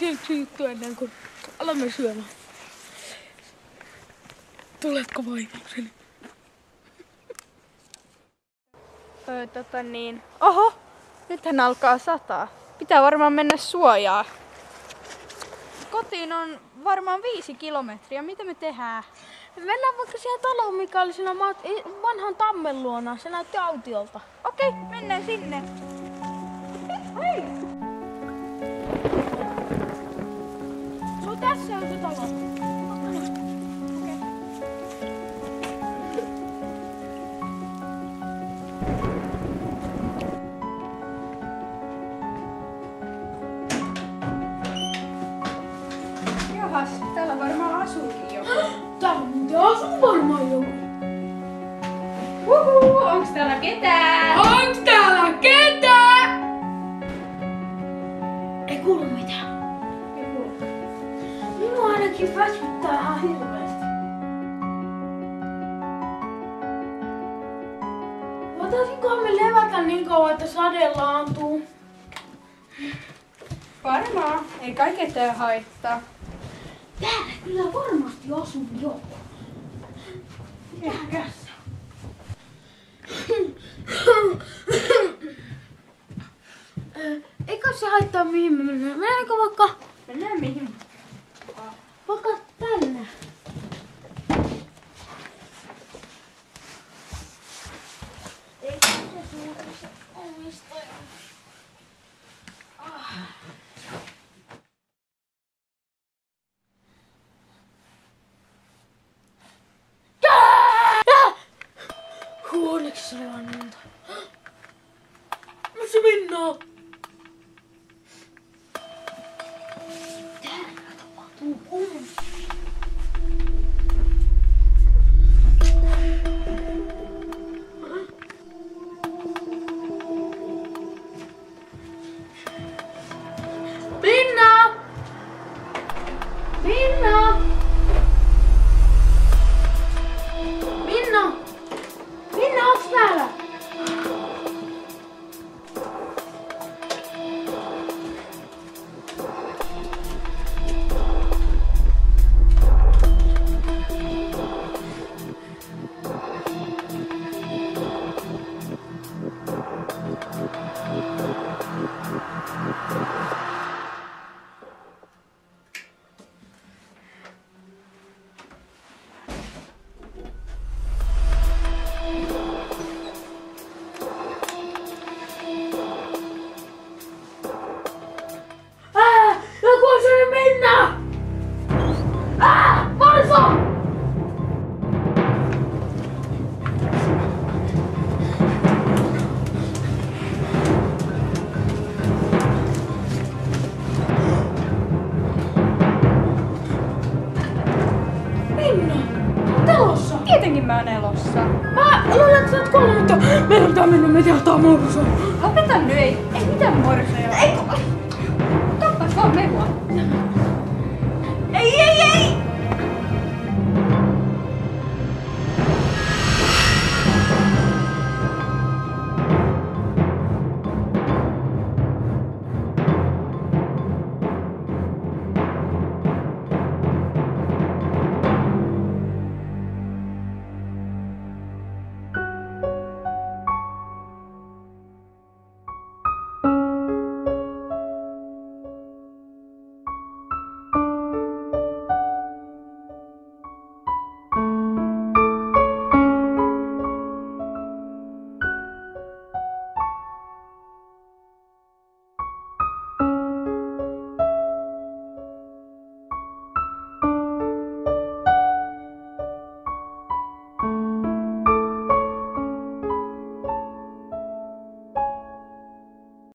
yksi juttu ennen kuin alamme syömään. Tuletko vaimokseni? Oho, nythän alkaa sataa. Pitää varmaan mennä suojaa. Kotiin on varmaan 5 kilometriä. Mitä me tehdään? Mennään vaikka siihen taloon, mikä oli siinä vanhan tammen luona. Se näytti autiolta. Okei, mennään sinne. Hei! Tässä on se talo. Johas, täällä varmaan asuukin joku. Täällä asuu varmaan joku. Onks täällä ketään? Onks täällä ketään? Ei kuulu mitään. Ei kuulu. Minua ainakin väsyttää ihan hirveesti. Voitaisinkohan me levätä niin kauan, että sade laantuu? Varmaan. Ei kai ketään haittaa. Täällä kyllä varmasti asuu joku. Mitähän tässä? Eikö se haittaa mihin me mennään? Mennäänkö vaikka? Mennään mihin? Vaikka tänne. Eikö se suurissa omistaja? Onneksi se oli vaan monta. Missä mennään? Täällä tapahtuu kumma. Minna! Minna! Minna! Minna, onks täällä? Joku on syönyt Minna! Marsa! Minna! Telossa! Tietenkin mä oon elossa. Mä luulen, että sä oot kuollut, mutta meidän pitää mennä, me tehdään morsoa. Lopeta nyt, ei mitään morsoja. Ei, tappas vaan mehua. Ei!